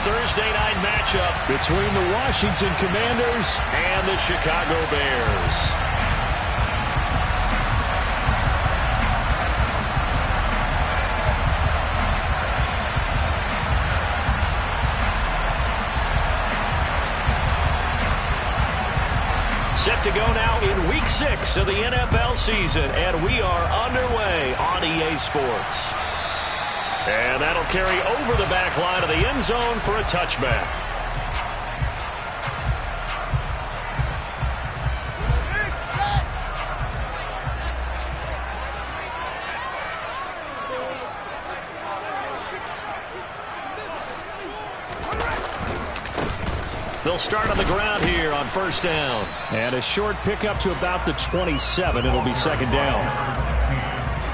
Thursday night matchup between the Washington Commanders and the Chicago Bears. Set to go now in Week 6 of the NFL season, and we are underway on EA Sports. And that'll carry over the back line of the end zone for a touchback. They'll start on the ground here on first down. And a short pickup to about the 27. It'll be second down.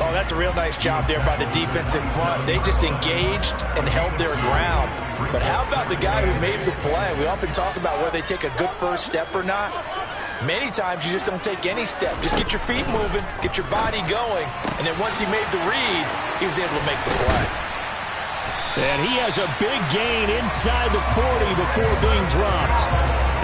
Oh, that's a real nice job there by the defensive front. They just engaged and held their ground. But how about the guy who made the play? We often talk about whether they take a good first step or not. Many times you just don't take any step. Just get your feet moving, get your body going, and then once he made the read, he was able to make the play. And he has a big gain inside the 40 before being dropped.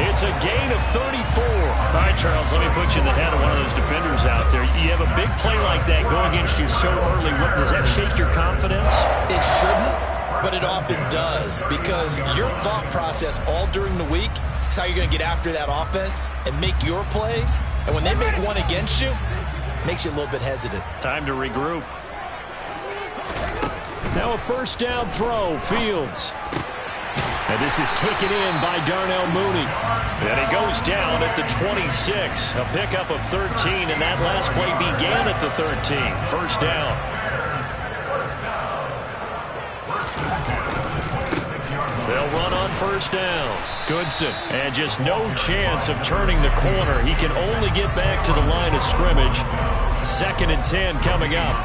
It's a gain of 34. All right, Charles, let me put you in the head of one of those defenders out there. You have a big play like that go against you so early. Does that shake your confidence? It shouldn't, but it often does, because your thought process all during the week is how you're going to get after that offense and make your plays. And when they make one against you, it makes you a little bit hesitant. Time to regroup. Now a first down throw, Fields. And this is taken in by Darnell Mooney. And he goes down at the 26. A pickup of 13, and that last play began at the 13. First down. They'll run on first down. Goodson, and just no chance of turning the corner. He can only get back to the line of scrimmage. 2nd and 10 coming up.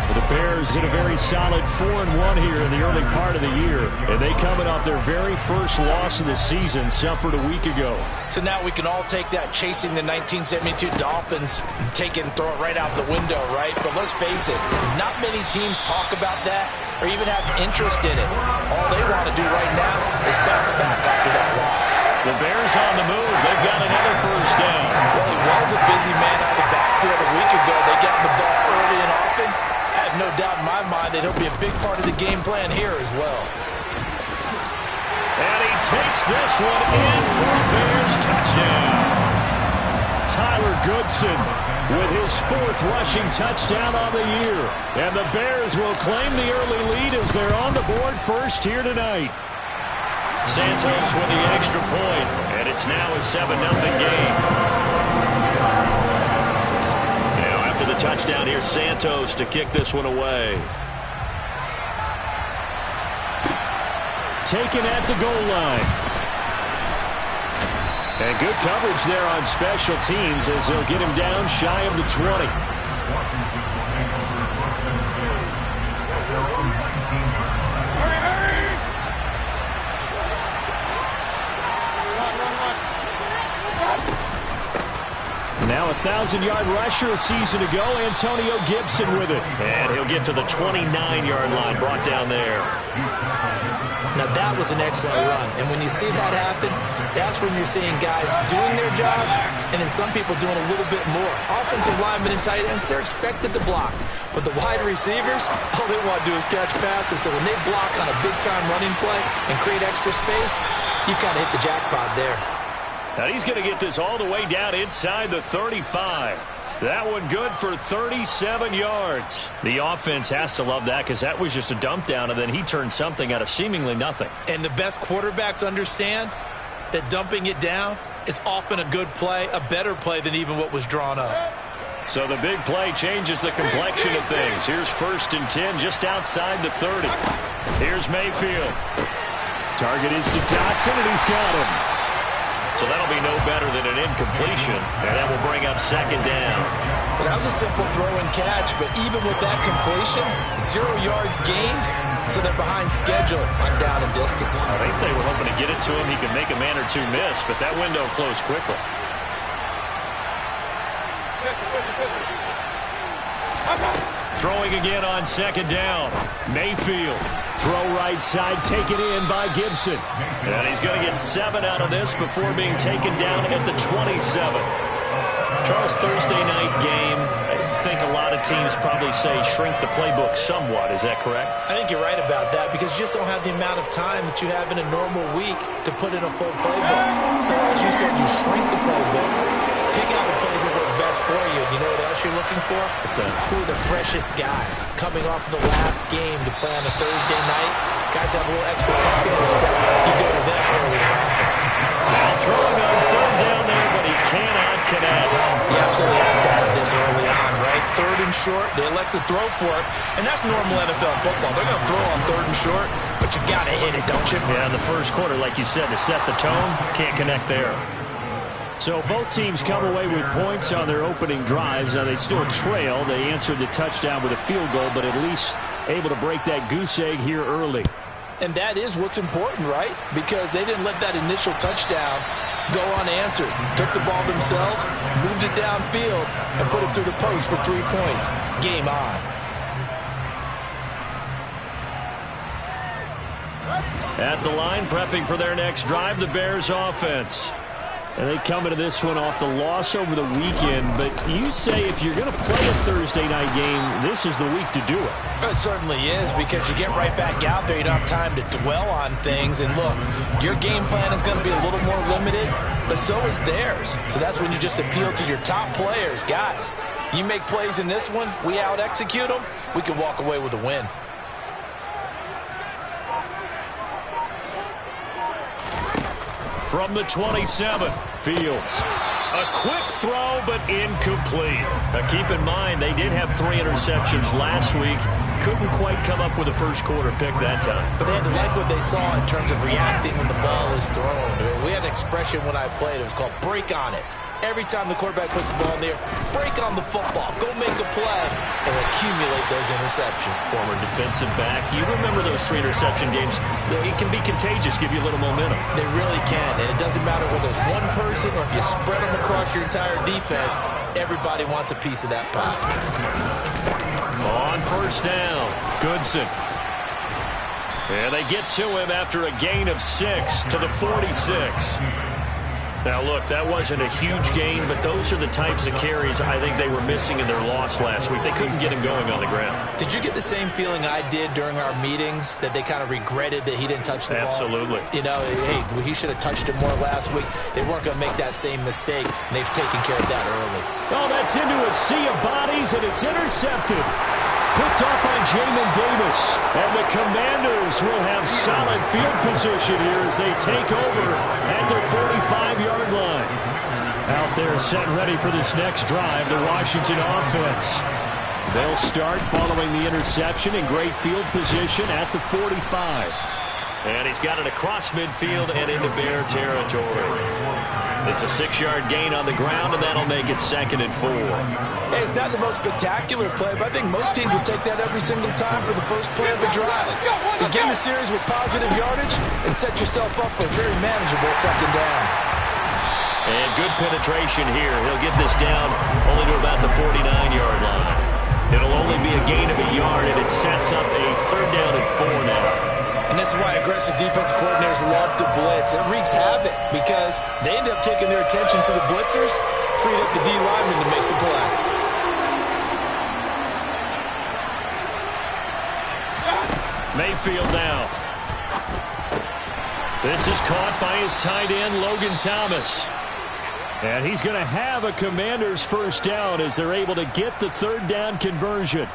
The Bears did a very solid 4-1 here in the early part of the year. And they coming off their very first loss of the season, suffered a week ago. So now we can all take that chasing the 1972 Dolphins, take it and throw it right out the window, right? But let's face it, not many teams talk about that or even have interest in it. All they want to do right now is bounce back after that loss. The Bears on the move. They've got another first down. Well, he was a busy man out of the backfield a week ago. They got the ball early and often. I have no doubt in my mind that he'll be a big part of the game plan here as well. And he takes this one in for a Bears touchdown. Tyler Goodson with his 4th rushing touchdown on the year. And the Bears will claim the early lead as they're on the board first here tonight. Santos with the extra point, and it's now a 7-0 game. The touchdown here, Santos to kick this one away. Taken at the goal line. And good coverage there on special teams as they'll get him down shy of the 20. Now a 1,000-yard rusher a season ago, Antonio Gibson with it. And he'll get to the 29-yard line, brought down there. Now that was an excellent run. And when you see that happen, that's when you're seeing guys doing their job and then some people doing a little bit more. Offensive linemen and tight ends, they're expected to block. But the wide receivers, all they want to do is catch passes. So when they block on a big-time running play and create extra space, you've kind of hit the jackpot there. Now he's going to get this all the way down inside the 35. That one good for 37 yards. The offense has to love that because that was just a dump down, and then he turned something out of seemingly nothing. And the best quarterbacks understand that dumping it down is often a good play, a better play than even what was drawn up. So the big play changes the complexion of things. Here's 1st and 10 just outside the 30. Here's Mayfield. Target is to Dotson, and he's got him. So that'll be no better than an incompletion, and that will bring up 2nd down. Well, that was a simple throw and catch, but even with that completion, 0 yards gained, so they're behind schedule on down and distance. I think they were hoping to get it to him. He could make a man or two miss, but that window closed quickly. Throwing again on second down. Mayfield. Throw right side, taken in by Gibson. And he's going to get 7 out of this before being taken down at the 27. Charles, Thursday night game, I think a lot of teams probably say shrink the playbook somewhat. Is that correct? I think you're right about that because you just don't have the amount of time that you have in a normal week to put in a full playbook. So as you said, you shrink the playbook, pick out the plays that work best for you. You know what else you're looking for? Who are the freshest guys coming off of the last game to play on a Thursday night? Guys have a little extra pep in their step. You go to them early and often. Now throwing on third down there, but he cannot connect. You absolutely have to have this early on, right? Third and short, they elect to throw for it, and that's normal NFL football. They're going to throw on third and short, but you got to hit it, don't you? Yeah, in the first quarter, like you said, to set the tone, can't connect there. So both teams come away with points on their opening drives. Now they still trail. They answered the touchdown with a field goal, but at least able to break that goose egg here early. And that is what's important, right? Because they didn't let that initial touchdown go unanswered. Took the ball themselves, moved it downfield, and put it through the post for 3 points. Game on. At the line, prepping for their next drive, the Bears offense. And they come into this one off the loss over the weekend. But you say if you're going to play a Thursday night game, this is the week to do it. It certainly is because you get right back out there. You don't have time to dwell on things. And look, your game plan is going to be a little more limited, but so is theirs. So that's when you just appeal to your top players. Guys, you make plays in this one, we out-execute them, we can walk away with a win. From the 27, Fields. A quick throw, but incomplete. Now, keep in mind, they did have 3 interceptions last week. Couldn't quite come up with a first quarter pick that time. But they had to like what they saw in terms of reacting when the ball is thrown. We had an expression when I played. It was called break on it. Every time the quarterback puts the ball in there, break on the football. Go make a play and accumulate those interceptions. Former defensive back. You remember those 3 interception games. It can be contagious, give you a little momentum. They really can, and it doesn't matter whether it's one person or if you spread them across your entire defense, everybody wants a piece of that pie. On first down, Goodson. And they get to him after a gain of 6 to the 46. Now, look, that wasn't a huge gain, but those are the types of carries I think they were missing in their loss last week. They couldn't get him going on the ground. Did you get the same feeling I did during our meetings, that they kind of regretted that he didn't touch the ball? Absolutely. You know, hey, he should have touched it more last week. They weren't going to make that same mistake, and they've taken care of that early. Oh, that's into a sea of bodies, and it's intercepted. Picked off by Jamin Davis. And the Commanders will have solid field position here as they take over at their 45-yard line. Out there set ready for this next drive, the Washington offense. They'll start following the interception in great field position at the 45. And he's got it across midfield and into Bear territory. It's a 6-yard gain on the ground, and that'll make it 2nd and 4. Hey, it's not the most spectacular play, but I think most teams will take that every single time for the first play of the drive. Begin the series with positive yardage and set yourself up for a very manageable 2nd down. And good penetration here. He'll get this down only to about the 49-yard line. It'll only be a gain of a yard, and it sets up a 3rd down and 4 now. And this is why aggressive defensive coordinators love to blitz. It wreaks havoc because they end up taking their attention to the blitzers, freed up the D lineman to make the play. Mayfield now. This is caught by his tight end, Logan Thomas. And he's going to have a Commanders first down as they're able to get the 3rd down conversion.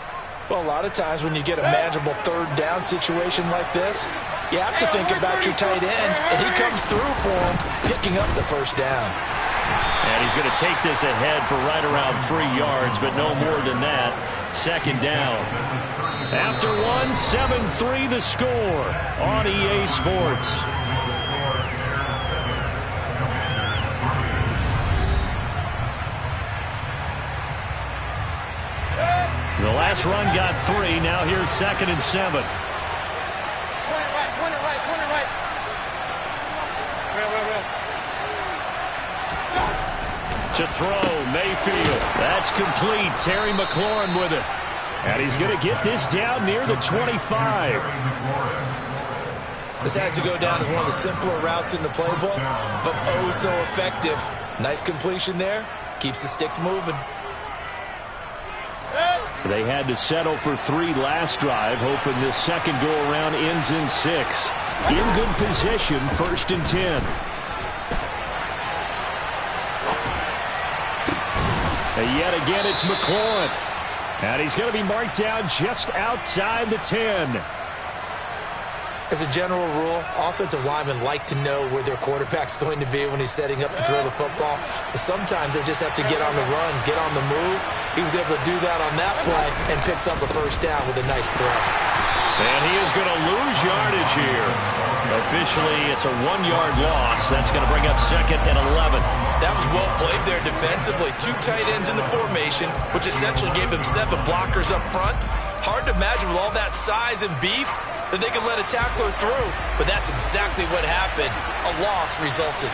Well, a lot of times when you get a manageable 3rd down situation like this, you have to think about your tight end, and he comes through for him, picking up the first down. And he's going to take this ahead for right around 3 yards, but no more than that. 2nd down. After 1, 7-3 the score on EA Sports. The last run got 3. Now here's 2nd and 7. Point it right. To throw, Mayfield. That's complete. Terry McLaurin with it. And he's going to get this down near the 25. This has to go down as one of the simpler routes in the playbook, but oh so effective. Nice completion there. Keeps the sticks moving. They had to settle for 3 last drive, hoping this second go-around ends in 6. In good position, 1st and 10. And yet again, it's McLaurin. And he's going to be marked down just outside the 10. As a general rule, offensive linemen like to know where their quarterback's going to be when he's setting up to throw the football. But sometimes they just have to get on the run, get on the move. He was able to do that on that play and picks up a 1st down with a nice throw. And he is going to lose yardage here. Officially, it's a 1-yard loss. That's going to bring up 2nd and 11. That was well played there defensively. 2 tight ends in the formation, which essentially gave them 7 blockers up front. Hard to imagine with all that size and beef that they could let a tackler through, but that's exactly what happened. A loss resulted.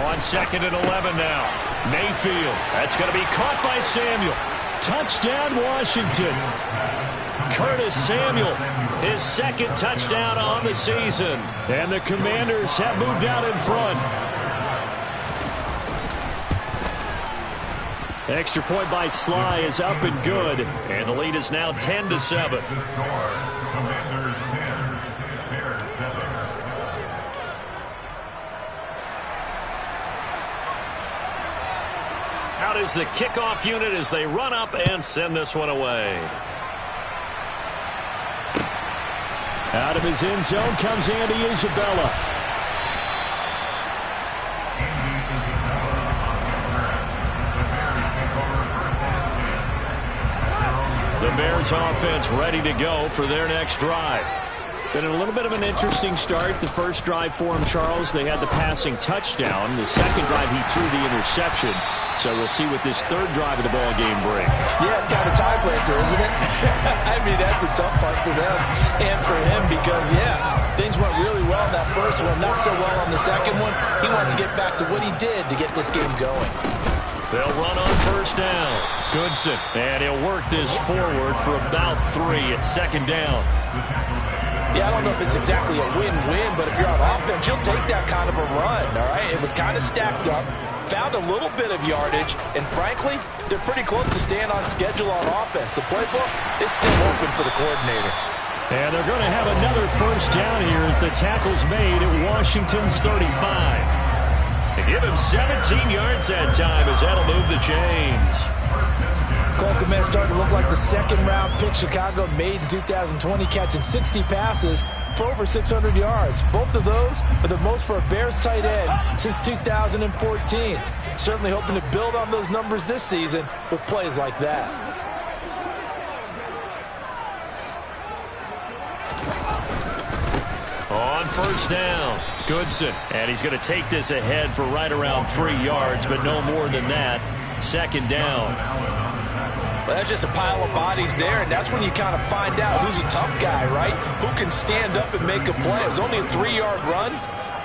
On 2nd and 11 now. Mayfield. That's going to be caught by Samuel. Touchdown, Washington. Curtis Samuel, his 2nd touchdown on the season. And the Commanders have moved out in front. Extra point by Sly is up and good. And the lead is now 10-7. Out is the kickoff unit as they run up and send this one away. Out of his end zone comes Andy Isabella. The Bears offense ready to go for their next drive. Been a little bit of an interesting start. The first drive for him, Charles, they had the passing touchdown. The second drive, he threw the interception. So we'll see what this 3rd drive of the ball game brings. Yeah, it's kind of a tiebreaker, isn't it? I mean, that's the tough part for them and for him because, yeah, things went really well in that first one, not so well on the second one. He wants to get back to what he did to get this game going. They'll run on 1st down. Goodson, and he'll work this forward for about 3 at 2nd down. Yeah, I don't know if it's exactly a win-win, but if you're on offense, you'll take that kind of a run, all right? It was kind of stacked up, found a little bit of yardage, and frankly, they're pretty close to staying on schedule on offense. The playbook is still open for the coordinator. And they're going to have another 1st down here as the tackle's made at Washington's 35. They give him 17 yards that time as that'll move the chains. Cole Kmet starting to look like the 2nd-round pick Chicago made in 2020, catching 60 passes for over 600 yards. Both of those are the most for a Bears tight end since 2014. Certainly hoping to build on those numbers this season with plays like that. On 1st down, Goodson. And he's going to take this ahead for right around 3 yards, but no more than that. 2nd down. Well, that's just a pile of bodies there, and that's when you kind of find out who's a tough guy, right? Who can stand up and make a play. It was only a 3-yard run,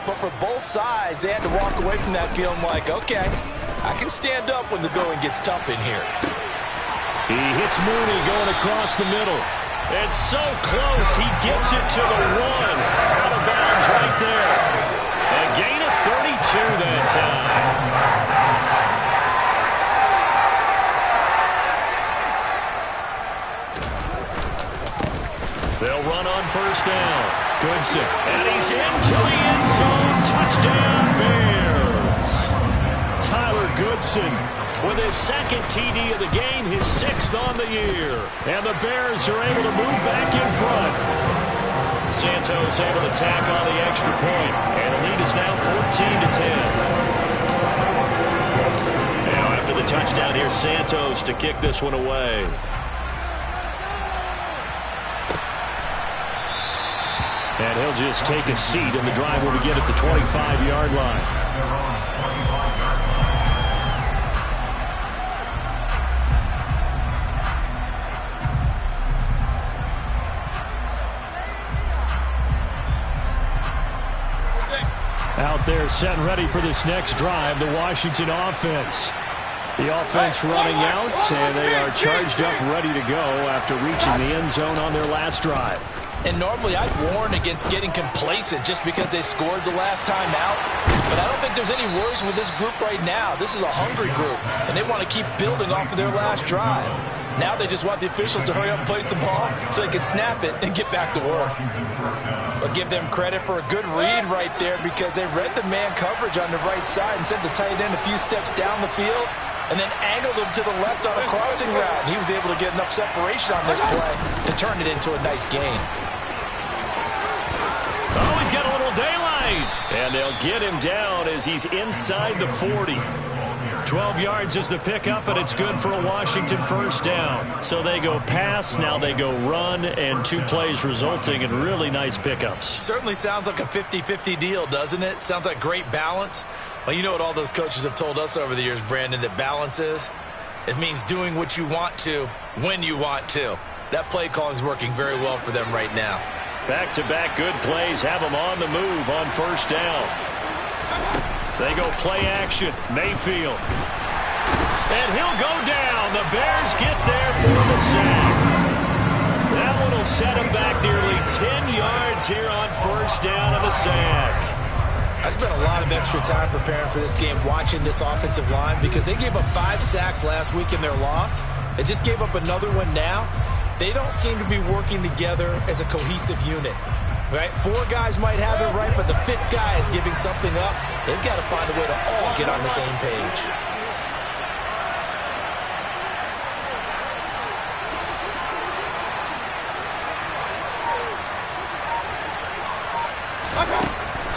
but for both sides, they had to walk away from that feeling like, okay, I can stand up when the going gets tough in here. He hits Mooney going across the middle. It's so close, he gets it to the 1. Out of bounds right there. A gain of 32 that time. They'll run on 1st down. Goodson, and he's into the end zone. Touchdown, Bears. Tyler Goodson with his 2nd TD of the game, his 6th on the year. And the Bears are able to move back in front. Santos able to tack on the extra point. And the lead is now 14-10. Now after the touchdown, here's Santos to kick this one away. And he'll just take a seat, and the drive will begin at the 25-yard line. Out there set and ready for this next drive, the Washington offense. The offense running out, and they are charged up, ready to go after reaching the end zone on their last drive. And normally I'd warn against getting complacent just because they scored the last time out. But I don't think there's any worries with this group right now. This is a hungry group, and they want to keep building off of their last drive. Now they just want the officials to hurry up and place the ball so they can snap it and get back to work. But give them credit for a good read right there because they read the man coverage on the right side and sent the tight end a few steps down the field and then angled him to the left on a crossing route. And he was able to get enough separation on this play to turn it into a nice gain. Oh, he's got a little daylight. And they'll get him down as he's inside the 40. 12 yards is the pickup, and it's good for a Washington first down. So they go pass, now they go run, and 2 plays resulting in really nice pickups. Certainly sounds like a 50-50 deal, doesn't it? Sounds like great balance. Well, you know what all those coaches have told us over the years, Brandon, that balance is? It means doing what you want to, when you want to. That play calling is working very well for them right now. Back-to-back good plays have them on the move on first down. They go play action. Mayfield. And he'll go down. The Bears get there for the sack. That one will set him back nearly 10 yards here on first down of the sack. I spent a lot of extra time preparing for this game watching this offensive line because they gave up 5 sacks last week in their loss. They just gave up another one now. They don't seem to be working together as a cohesive unit. Right? 4 guys might have it right, but the 5th guy is giving something up. They've got to find a way to all get on the same page.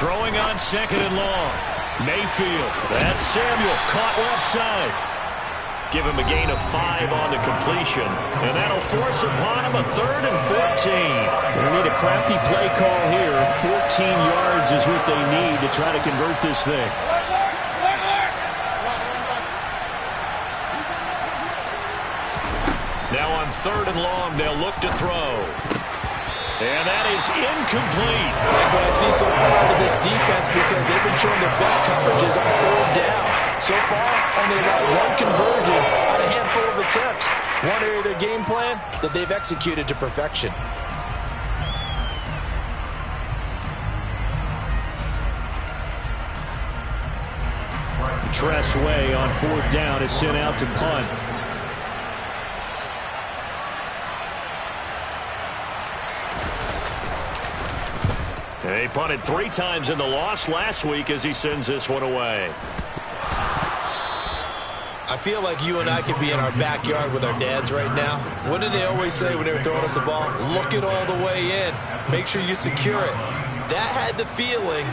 Throwing on second and long. Mayfield. That's Samuel. Caught left side. Give him a gain of 5 on the completion. And that'll force upon him a 3rd and 14. They need a crafty play call here. 14 yards is what they need to try to convert this thing. Now on 3rd and long, they'll look to throw. And that is incomplete. Like what I see so far out of this defense because they've been showing their best coverages on 3rd down. So far, only about 1 conversion on a handful of attempts. One area of their game plan that they've executed to perfection. Tress Way on 4th down is sent out to punt. They punted 3 times in the loss last week as he sends this one away. I feel like you and I could be in our backyard with our dads right now. What did they always say when they were throwing us the ball? Look it all the way in. Make sure you secure it. That had the feeling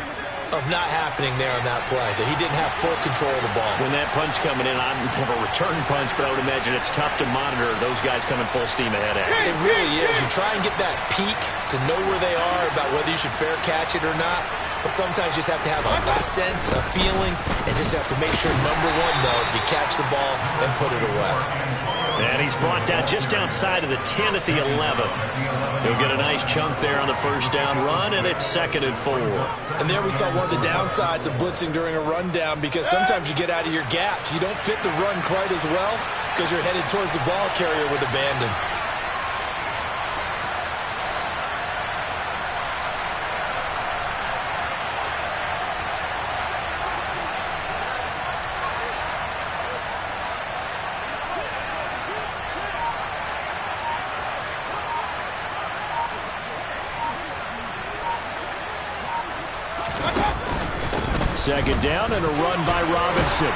of not happening there on that play, that he didn't have full control of the ball. When that punch coming in, I don't have a return punch, but I would imagine it's tough to monitor those guys coming full steam ahead at it. It really is. You try and get that peek to know where they are about whether you should fair catch it or not. But sometimes you just have to have a sense, a feeling, and just have to make sure, number one, though, you catch the ball and put it away. And he's brought down just outside of the 10 at the 11. He'll get a nice chunk there on the first down run, and it's 2nd and 4. And there we saw one of the downsides of blitzing during a rundown because sometimes you get out of your gaps. You don't fit the run quite as well because you're headed towards the ball carrier with abandon. Second down and a run by Robinson.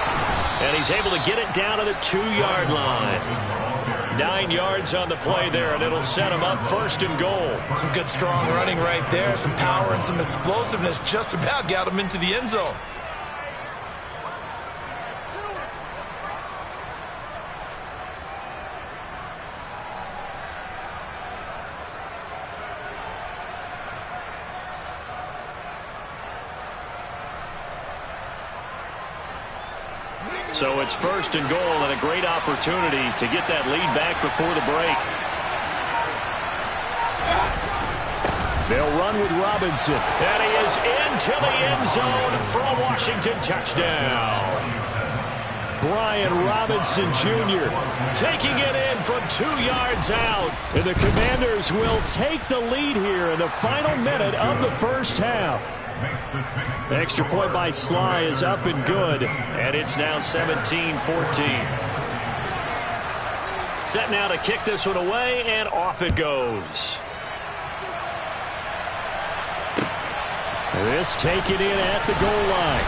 And he's able to get it down to the 2-yard line. 9 yards on the play there, and it'll set him up 1st and goal. Some good, strong running right there. Some power and some explosiveness just about got him into the end zone. So it's 1st and goal and a great opportunity to get that lead back before the break. They'll run with Robinson. And he is into the end zone for a Washington touchdown. Brian Robinson Jr. taking it in from 2 yards out. And the Commanders will take the lead here in the final minute of the first half. The extra point by Sly is up and good, and it's now 17-14. Set now to kick this one away, and off it goes. This taken in at the goal line.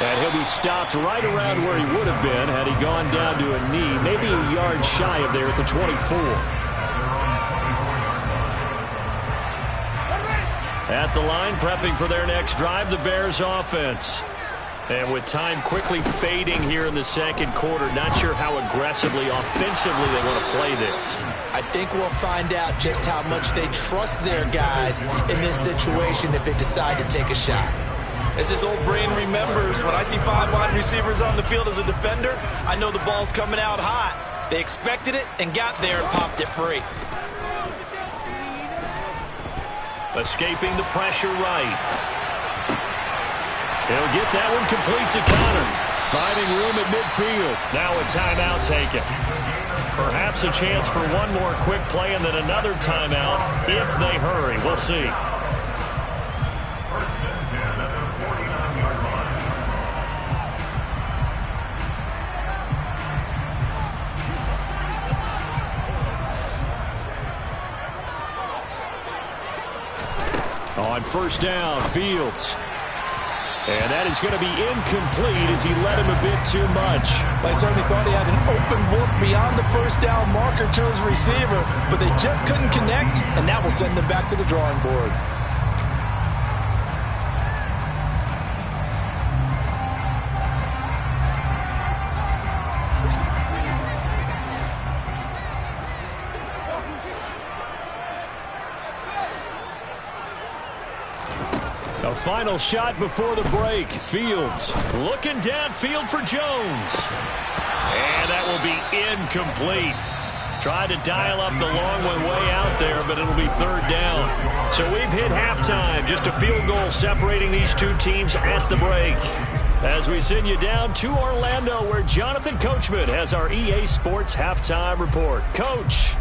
And he'll be stopped right around where he would have been had he gone down to a knee, maybe a yard shy of there at the 24. At the line, prepping for their next drive, the Bears offense. And with time quickly fading here in the second quarter, not sure how aggressively, offensively they want to play this. I think we'll find out just how much they trust their guys in this situation if they decide to take a shot. As his old brain remembers, when I see 5 wide receivers on the field as a defender, I know the ball's coming out hot. They expected it and got there and popped it free. Escaping the pressure right. He'll get that one complete to Connor. Finding room at midfield. Now a timeout taken. Perhaps a chance for one more quick play and then another timeout if they hurry. We'll see. On first down, Fields. And that is going to be incomplete as he led him a bit too much. I certainly thought he had an open look beyond the first down marker to his receiver, but they just couldn't connect, and that will send them back to the drawing board. A final shot before the break. Fields looking downfield for Jones. And that will be incomplete. Tried to dial up the long one way out there, but it'll be third down. So we've hit halftime. Just a field goal separating these two teams at the break. As we send you down to Orlando, where Jonathan Coachman has our EA Sports halftime report. Coach.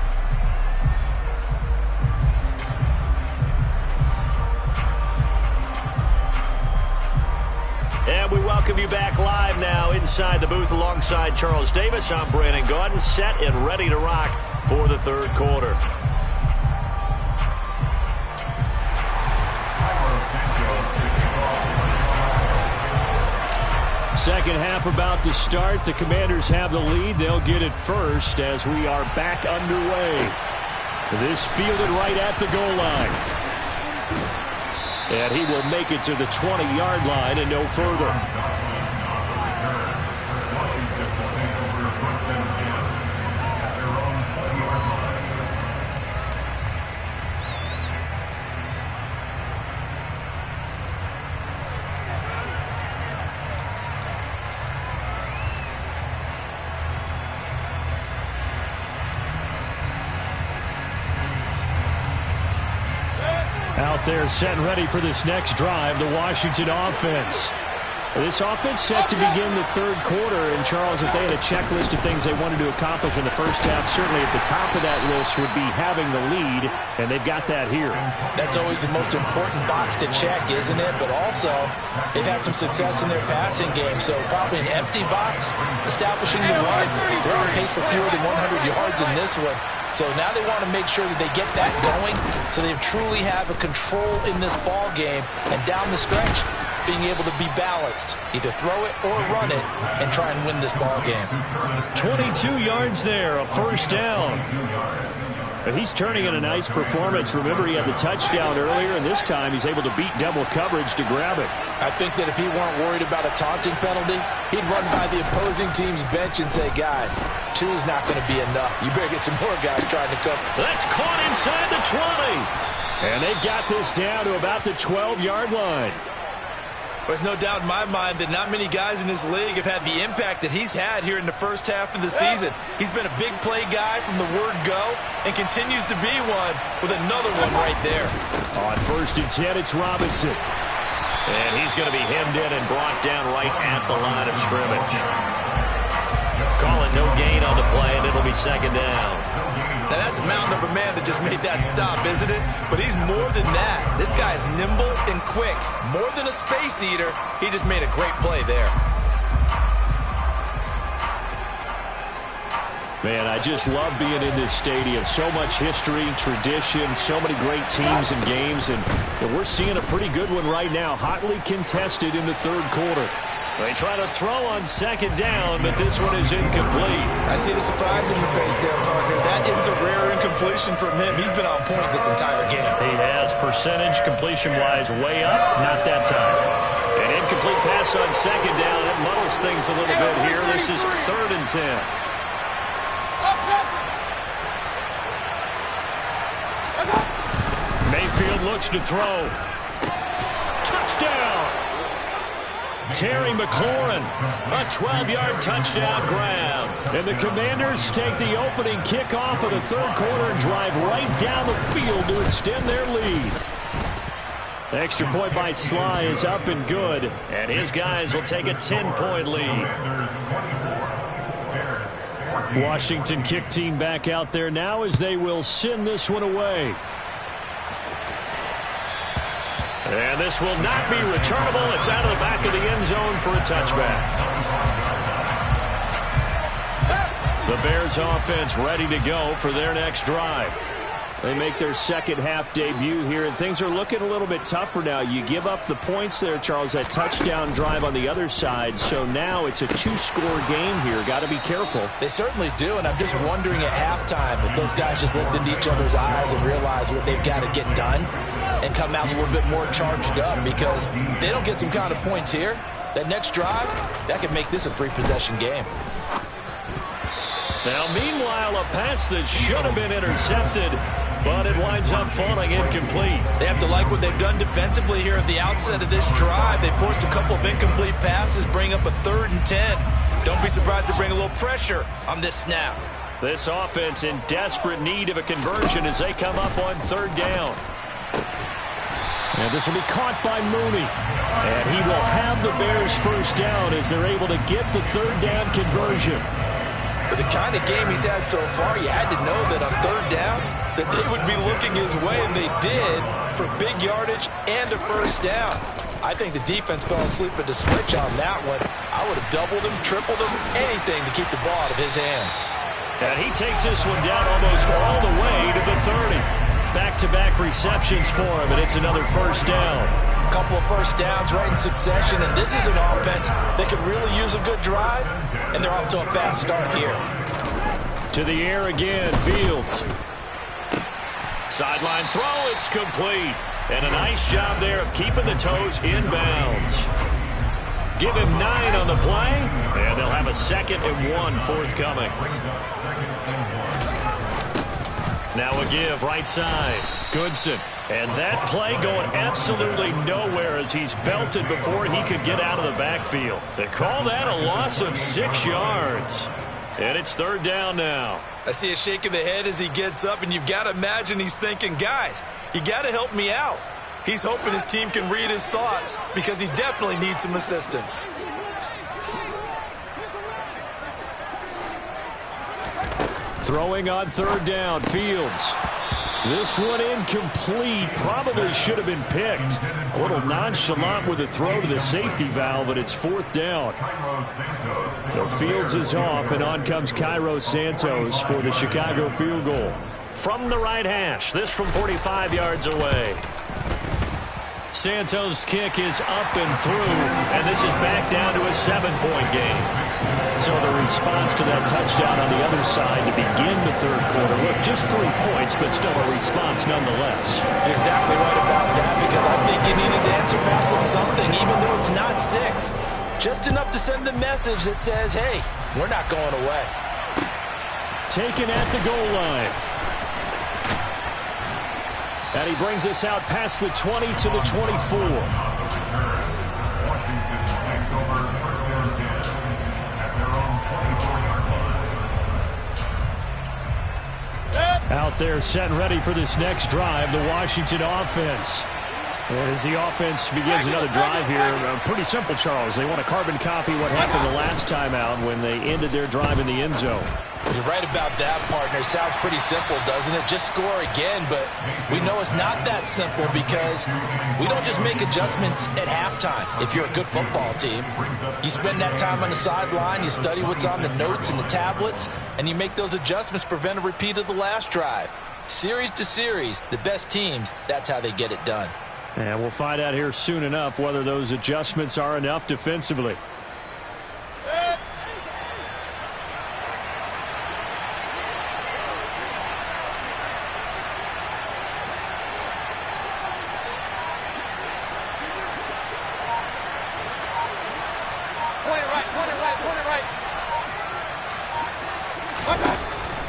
And we welcome you back live now inside the booth alongside Charles Davis. I'm Brandon Gaudin, set and ready to rock for the third quarter. Second half about to start. The Commanders have the lead. They'll get it first as we are back underway. This fielded right at the goal line. And he will make it to the 20-yard line and no further. Out there set and ready for this next drive, the Washington offense. This offense set to begin the third quarter. And, Charles, if they had a checklist of things they wanted to accomplish in the first half, certainly at the top of that list would be having the lead, and they've got that here. That's always the most important box to check, isn't it? But also, they've had some success in their passing game, so probably an empty box, establishing the run. They're on pace for fewer than 100 yards in this one. So now they want to make sure that they get that going so they truly have a control in this ball game, and down the stretch, being able to be balanced, either throw it or run it, and try and win this ball game. 22 yards there, a first down. But he's turning in a nice performance. Remember, he had the touchdown earlier, and this time he's able to beat double coverage to grab it. I think that if he weren't worried about a taunting penalty, he'd run by the opposing team's bench and say, guys, 2 is not going to be enough. You better get some more guys trying to come. That's caught inside the 20. And they've got this down to about the 12-yard line. There's no doubt in my mind that not many guys in this league have had the impact that he's had here in the first half of the season. He's been a big play guy from the word go and continues to be one with another one right there. On 1st and 10, it's Robinson. And he's going to be hemmed in and brought down right at the line of scrimmage. Calling no gain on the play, and it'll be second down. Now, that's a mountain of a man that just made that stop, isn't it? But he's more than that. This guy is nimble and quick. More than a space eater, he just made a great play there. Man, I just love being in this stadium. So much history, tradition, so many great teams and games, and we're seeing a pretty good one right now. Hotly contested in the third quarter. They try to throw on second down, but this one is incomplete. I see the surprise in your face there, partner. That is a rare incompletion from him. He's been on point this entire game. He has percentage completion-wise way up, not that time. An incomplete pass on second down. It muddles things a little bit here. This is 3rd and 10. Mayfield looks to throw. Touchdown! Terry McLaurin, a 12-yard touchdown grab. And the Commanders take the opening kickoff of the third quarter and drive right down the field to extend their lead. The extra point by Sly is up and good, and his guys will take a 10-point lead. Washington kick team back out there now as they will send this one away. And this will not be returnable. It's out of the back of the end zone for a touchback. The Bears offense ready to go for their next drive. They make their second half debut here, and things are looking a little bit tougher now. You give up the points there, Charles, that touchdown drive on the other side. So now it's a 2-score game here. Got to be careful. They certainly do, and I'm just wondering at halftime if those guys just looked into each other's eyes and realized what they've got to get done and come out a little bit more charged up, because if they don't get some kind of points here, that next drive, that could make this a 3-possession game. Now, meanwhile, a pass that should have been intercepted, but it winds up falling incomplete. They have to like what they've done defensively here at the outset of this drive. They forced a couple of incomplete passes, bring up a 3rd and 10. Don't be surprised to bring a little pressure on this snap. This offense in desperate need of a conversion as they come up on 3rd down. And this will be caught by Mooney. And he will have the Bears first down as they're able to get the 3rd down conversion. With the kind of game he's had so far, you had to know that on 3rd down that they would be looking his way, and they did, for big yardage and a first down. I think the defense fell asleep at the switch on that one. I would have doubled him, tripled him, anything to keep the ball out of his hands. And he takes this one down almost all the way to the 30. Back-to-back receptions for him, and it's another first down. A couple of first downs right in succession, and this is an offense that could really use a good drive, and they're off to a fast start here. To the air again, Fields. Sideline throw, it's complete. And a nice job there of keeping the toes inbounds. Give him 9 on the play, and they'll have a 2nd and 1 forthcoming. Now a give, right side. Goodson. And that play going absolutely nowhere as he's belted before he could get out of the backfield. They call that a loss of 6 yards. And it's 3rd down now. I see a shake of the head as he gets up, and you've got to imagine he's thinking, guys, you got to help me out. He's hoping his team can read his thoughts because he definitely needs some assistance. Throwing on 3rd down, Fields. This one incomplete. Probably should have been picked. A little nonchalant with a throw to the safety valve, but it's 4th down. So Fields is off, and on comes Cairo Santos for the Chicago field goal. From the right hash, this from 45 yards away. Santos' kick is up and through, and this is back down to a 7-point game. So the response to that touchdown on the other side to begin the third quarter. Look, just 3 points, but still a response nonetheless. You're exactly right about that, because I think you needed to answer back with something, even though it's not 6. Just enough to send the message that says, hey, we're not going away. Taken at the goal line. And he brings us out past the 20 to the 24. Out there set and ready for this next drive, the Washington offense. And as the offense begins another drive here, pretty simple, Charles. They want to carbon copy what happened the last time out when they ended their drive in the end zone. You're right about that, partner. Sounds pretty simple, doesn't it? Just score again, but we know it's not that simple because we don't just make adjustments at halftime. If you're a good football team, you spend that time on the sideline, you study what's on the notes and the tablets, and you make those adjustments to prevent a repeat of the last drive. Series to series, the best teams, that's how they get it done. And we'll find out here soon enough whether those adjustments are enough defensively.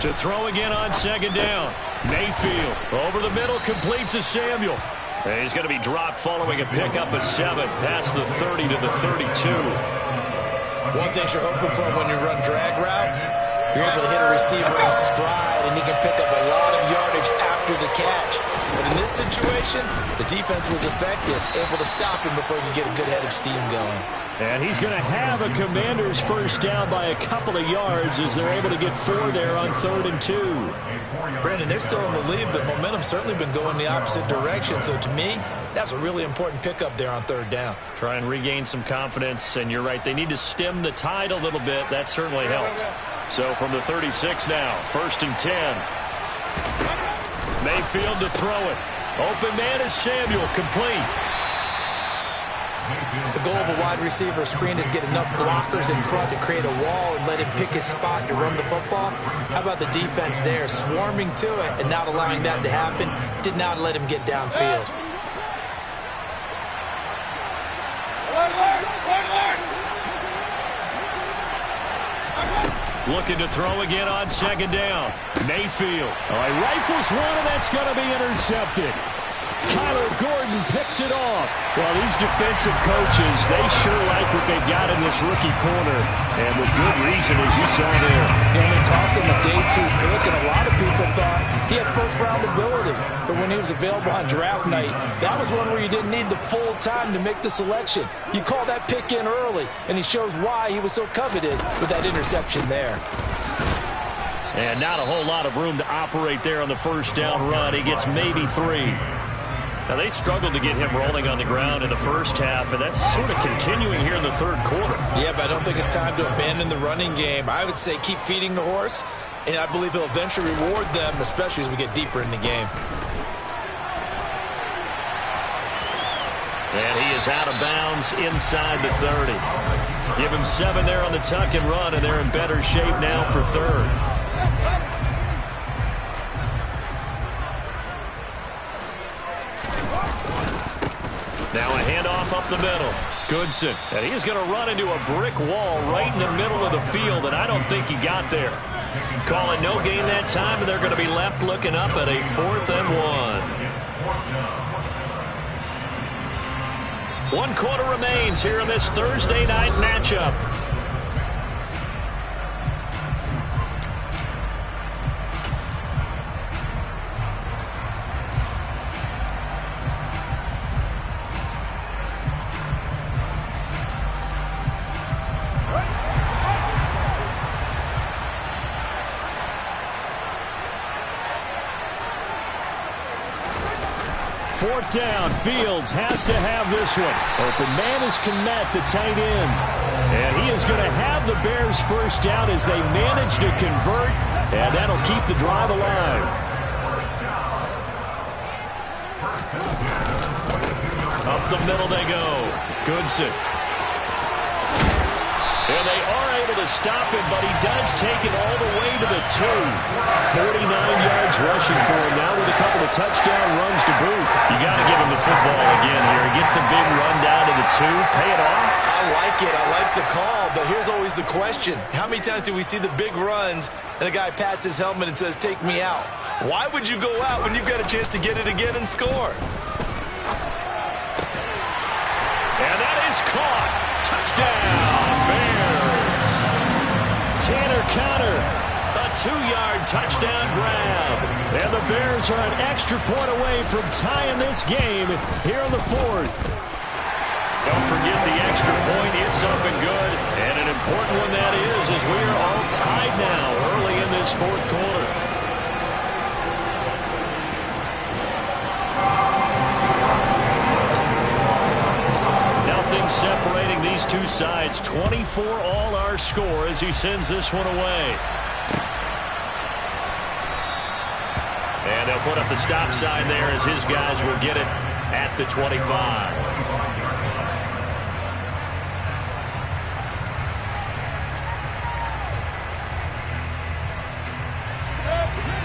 To throw again on second down. Mayfield over the middle, complete to Samuel. And he's going to be dropped following a pickup of 7 past the 30 to the 32. One thing you're hoping for when you run drag routes, you're able to hit a receiver in stride, and he can pick up a lot of yardage after the catch. But in this situation, the defense was effective, able to stop him before he could get a good head of steam going. And he's going to have a Commander's first down by a couple of yards as they're able to get 4 there on 3rd and 2. Brandon, they're still in the lead, but momentum's certainly been going the opposite direction. So to me, that's a really important pickup there on 3rd down. Try and regain some confidence, and you're right, they need to stem the tide a little bit. That certainly helped. So from the 36 now, 1st and 10. Mayfield to throw it. Open man is Samuel, complete. The goal of a wide receiver screen is get enough blockers in front to create a wall and let him pick his spot to run the football. How about the defense there, swarming to it and not allowing that to happen? Did not let him get downfield. Looking to throw again on 2nd down. Mayfield. All right, rifles one, and that's going to be intercepted. Kyler Gordon picks it off. Well, these defensive coaches, they sure like what they've got in this rookie corner. And with good reason, as you saw there. And it cost him a day 2 pick, and a lot of people thought he had first-round ability. But when he was available on draft night, that was one where you didn't need the full time to make the selection. You call that pick in early, and he shows why he was so coveted with that interception there. And not a whole lot of room to operate there on the first down run. He gets maybe 3. Now, they struggled to get him rolling on the ground in the first half, and that's sort of continuing here in the 3rd quarter. Yeah, but I don't think it's time to abandon the running game. I would say keep feeding the horse, and I believe he'll eventually reward them, especially as we get deeper in the game. And he is out of bounds inside the 30. Give him 7 there on the tuck and run, and they're in better shape now for 3rd. Now a handoff up the middle. Goodson. And he is going to run into a brick wall right in the middle of the field, and I don't think he got there. Calling no gain that time, and they're going to be left looking up at a 4th and 1. 1 quarter remains here in this Thursday night matchup. Fourth down, Fields has to have this one. Open man is Kmet, the tight end. And he is going to have the Bears first down as they manage to convert, and that'll keep the drive alive. Up the middle they go. Goodson. And they are able to stop him, but he does take it all the way to the 2. 49 yards rushing for him now with a couple of touchdown runs to boot. You got to give him the football again here. He gets the big run down to the 2. Pay it off. I like it. I like the call, but here's always the question. How many times do we see the big runs and a guy pats his helmet and says, take me out? Why would you go out when you've got a chance to get it again and score? And that is caught. Touchdown, Bears. Tanner Conner, a 2-yard touchdown grab. And the Bears are an extra point away from tying this game here in the fourth. Don't forget the extra point. It's up and good. And an important one that is, as we are all tied now early in this fourth quarter. Nothing separating these two sides. 24 all our score as he sends this one away. And they'll put up the stop sign there as his guys will get it at the 25.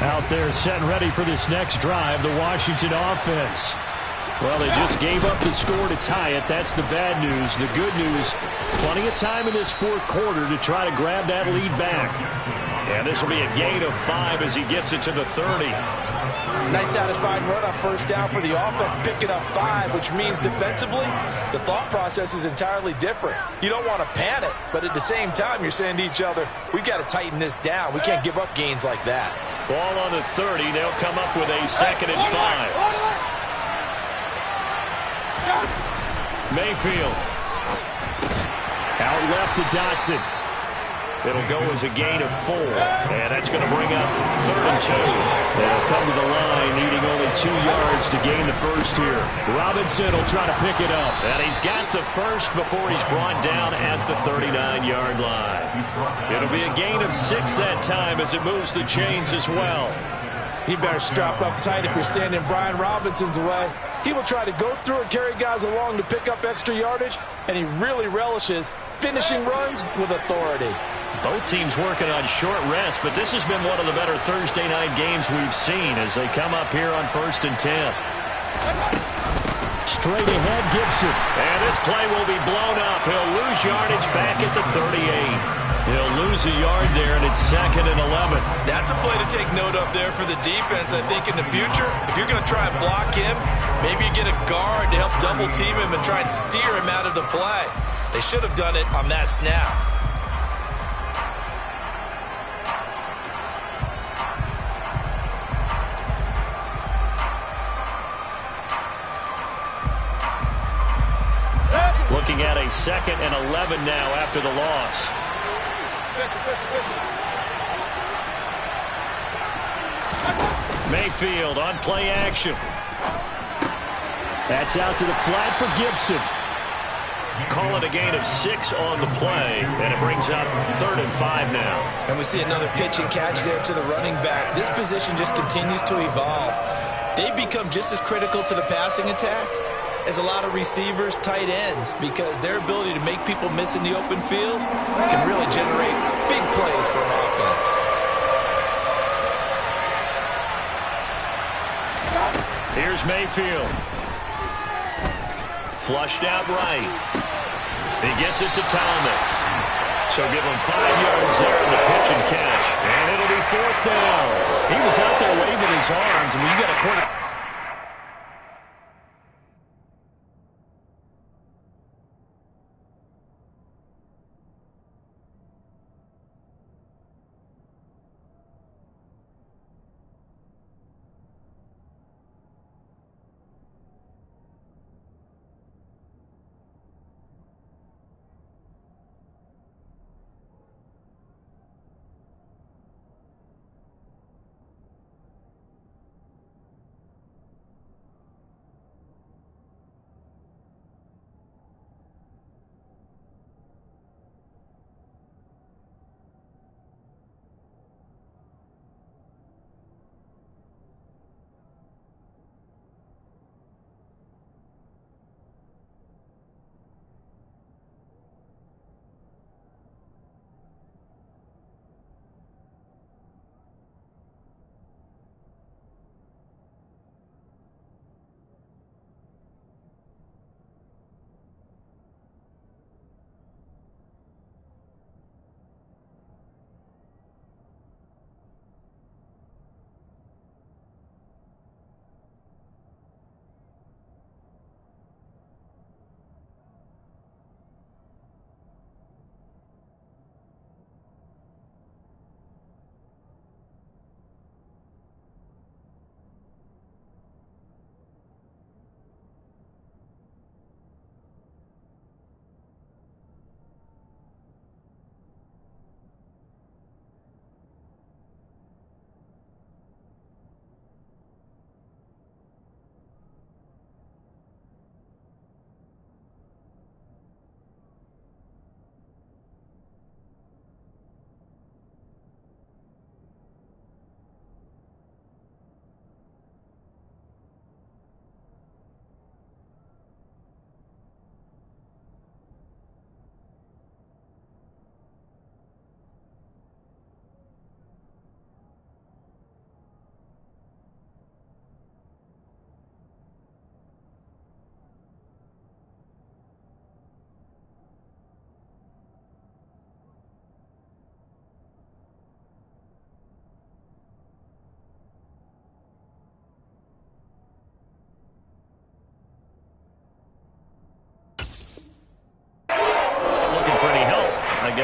Out there set ready for this next drive, the Washington offense. Well, they just gave up the score to tie it. That's the bad news. The good news, plenty of time in this fourth quarter to try to grab that lead back. And this will be a gain of 5 as he gets it to the 30. Nice satisfying run on first down for the offense, picking up 5, which means defensively, the thought process is entirely different. You don't want to panic, but at the same time, you're saying to each other, we've got to tighten this down. We can't give up gains like that. Ball on the 30. They'll come up with a 2nd and 5. Mayfield. Out left to Dotson. It'll go as a gain of 4. And that's going to bring up 3rd and 2. They'll come to the line, needing only 2 yards to gain the first here. Robinson will try to pick it up. And he's got the first before he's brought down at the 39-yard line. It'll be a gain of 6 that time as it moves the chains as well. You better strap up tight if you're standing Brian Robinson's way. He will try to go through and carry guys along to pick up extra yardage, and he really relishes finishing runs with authority. Both teams working on short rest, but this has been one of the better Thursday night games we've seen as they come up here on 1st and 10. Straight ahead, Gibson. And this play will be blown up. He'll lose yardage back at the 38. He'll lose a yard there, and it's 2nd and 11. That's a play to take note of there for the defense, I think, in the future. If you're going to try and block him, maybe you get a guard to help double-team him and try and steer him out of the play. They should have done it on that snap. Looking at a 2nd and 11 now after the loss. Mayfield on play action. That's out to the flat for Gibson. Call it a gain of 6 on the play, and it brings up 3rd and 5 now. And we see another pitch and catch there to the running back. This position just continues to evolve. They've become just as critical to the passing attack as a lot of receivers, tight ends, because their ability to make people miss in the open field can really generate big plays for an offense. Here's Mayfield. Flushed out right. He gets it to Thomas. So give him 5 yards there on the pitch and catch. And it'll be 4th down. He was out there waving his arms. I mean, you got a quarter.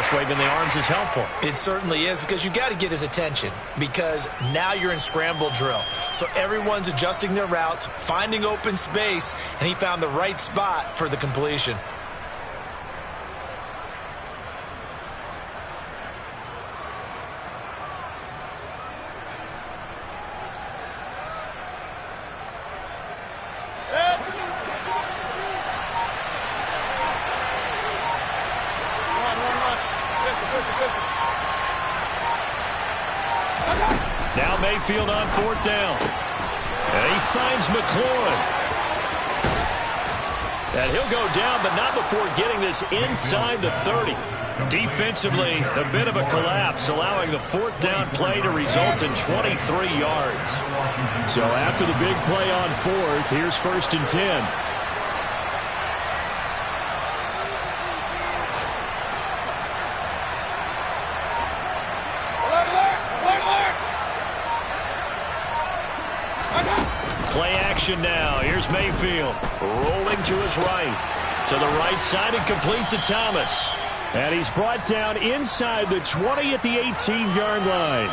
guess waving the arms is helpful. It certainly is, because you got to get his attention, because now you're in scramble drill. So everyone's adjusting their routes, finding open space, and he found the right spot for the completion. Now Mayfield on 4th down. And he finds McLaurin. And he'll go down, but not before getting this inside the 30. Defensively, a bit of a collapse, allowing the 4th down play to result in 23 yards. So after the big play on 4th, here's 1st and 10. Play action now. Here's Mayfield rolling to his right. To the right side and complete to Thomas. And he's brought down inside the 20 at the 18-yard line.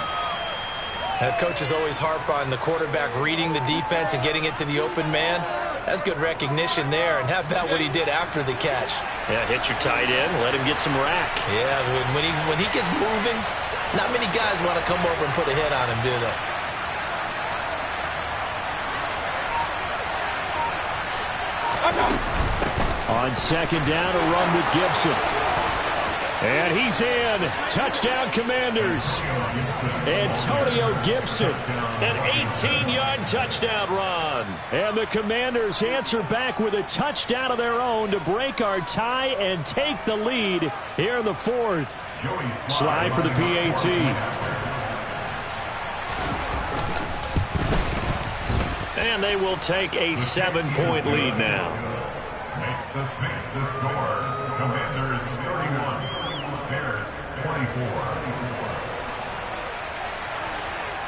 Coaches always harp on the quarterback reading the defense and getting it to the open man. That's good recognition there. And how about what he did after the catch? Yeah, hit your tight end. Let him get some rack. Yeah, when he gets moving, not many guys want to come over and put a hit on him, do they? On 2nd down, a run with Gibson. And he's in. Touchdown, Commanders. Antonio Gibson, an 18-yard touchdown run. And the Commanders answer back with a touchdown of their own to break our tie and take the lead here in the 4th. Slide for the PAT. And they will take a 7-point lead now. Makes the score. Commanders 31, Bears 24.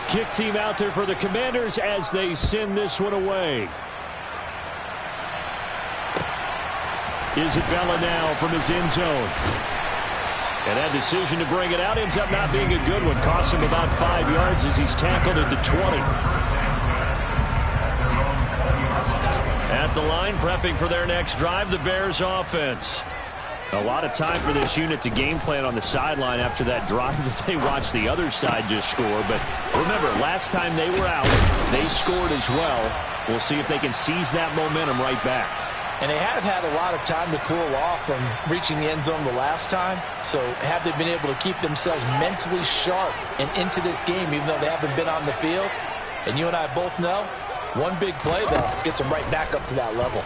Kick team out there for the Commanders as they send this one away. Isabella now from his end zone. And that decision to bring it out ends up not being a good one. Costs him about 5 yards as he's tackled at the 20. At the line, prepping for their next drive, the Bears offense. A lot of time for this unit to game plan on the sideline after that drive that they watched the other side just score. But remember, last time they were out, they scored as well. We'll see if they can seize that momentum right back. And they have had a lot of time to cool off from reaching the end zone the last time. So have they been able to keep themselves mentally sharp and into this game, even though they haven't been on the field? And you and I both know, one big play, though, gets them right back up to that level.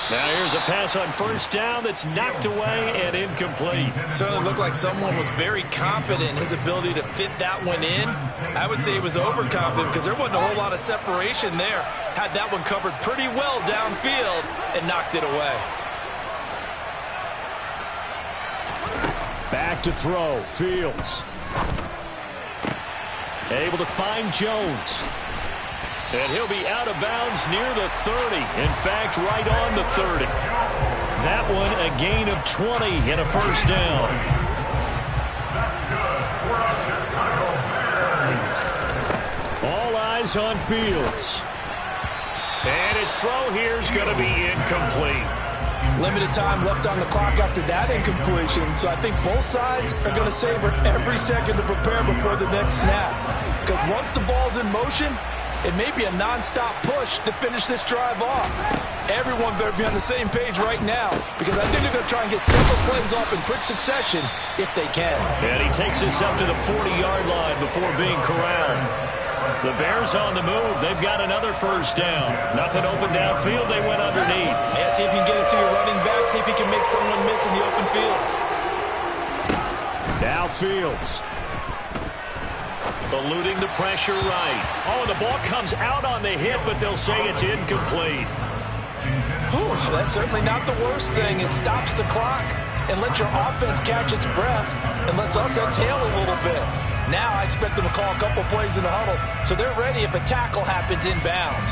Now here's a pass on 1st down that's knocked away and incomplete. Certainly looked like someone was very confident in his ability to fit that one in. I would say he was overconfident because there wasn't a whole lot of separation there. Had that one covered pretty well downfield and knocked it away. Back to throw. Fields. Able to find Jones. And he'll be out of bounds near the 30. In fact, right on the 30. That one a gain of 20 and a 1st down. All eyes on Fields. And his throw here is going to be incomplete. Limited time left on the clock after that incompletion, so I think both sides are going to savor every second to prepare before the next snap. Because once the ball's in motion, it may be a non-stop push to finish this drive off. Everyone better be on the same page right now, because I think they're going to try and get several plays off in quick succession if they can. And he takes us up to the 40-yard line before being corralled. The Bears on the move. They've got another 1st down. Nothing open downfield. They went underneath. Yeah, see if you can get it to your running back. See if you can make someone miss in the open field. Now Fields. Eluding the pressure right. Oh, and the ball comes out on the hit, but they'll say it's incomplete. Whew, that's certainly not the worst thing. It stops the clock and lets your offense catch its breath and lets us exhale a little bit. Now I expect them to call a couple plays in the huddle, so they're ready if a tackle happens inbounds.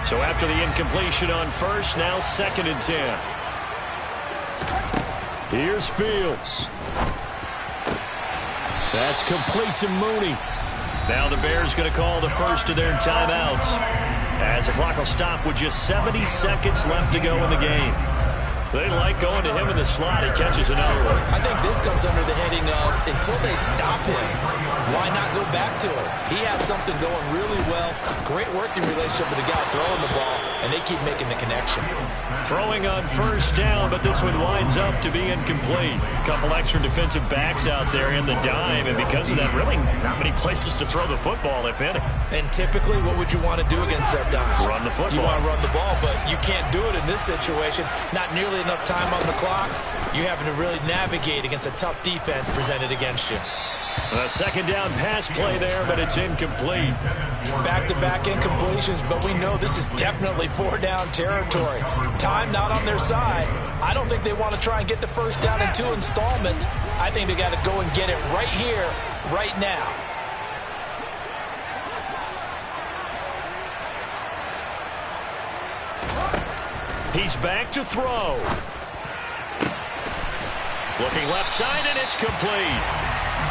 So after the incompletion on first, now 2nd and 10. Here's Fields. That's complete to Mooney. Now the Bears going to call the first of their timeouts, as the clock will stop with just 70 seconds left to go in the game. They like going to him in the slot. He catches another one. I think this comes under the heading of until they stop him, why not go back to it? He has something going really well. Great working relationship with the guy throwing the ball, and they keep making the connection. Throwing on first down, but this one winds up to be incomplete. A couple extra defensive backs out there in the dime, and because of that, really not many places to throw the football, if any. And typically, what would you want to do against that dime? Run the football. You want to run the ball, but you can't do it in this situation. Not nearly enough time on the clock. You having to really navigate against a tough defense presented against you. A second down pass play there, but it's incomplete. Back-to-back incompletions, but we know this is definitely 4-down territory. Time not on their side. I don't think they want to try and get the first down in 2 installments. I think they got to go and get it right here, right now. He's back to throw. Looking left side, and it's complete.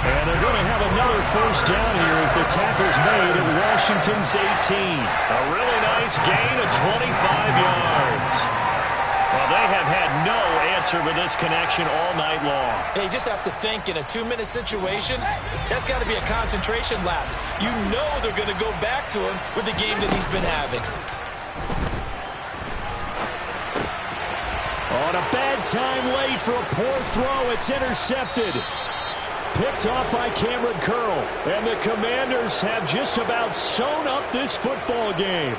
And they're going to have another first down here as the tackle's made at Washington's 18. A really nice gain of 25 yards. Well, they have had no answer for this connection all night long. They just have to think in a 2-minute situation, that's got to be a concentration lapse. You know they're going to go back to him with the game that he's been having. On a bad time late for a poor throw, it's intercepted. Picked off by Cameron Curl. And the Commanders have just about sewn up this football game.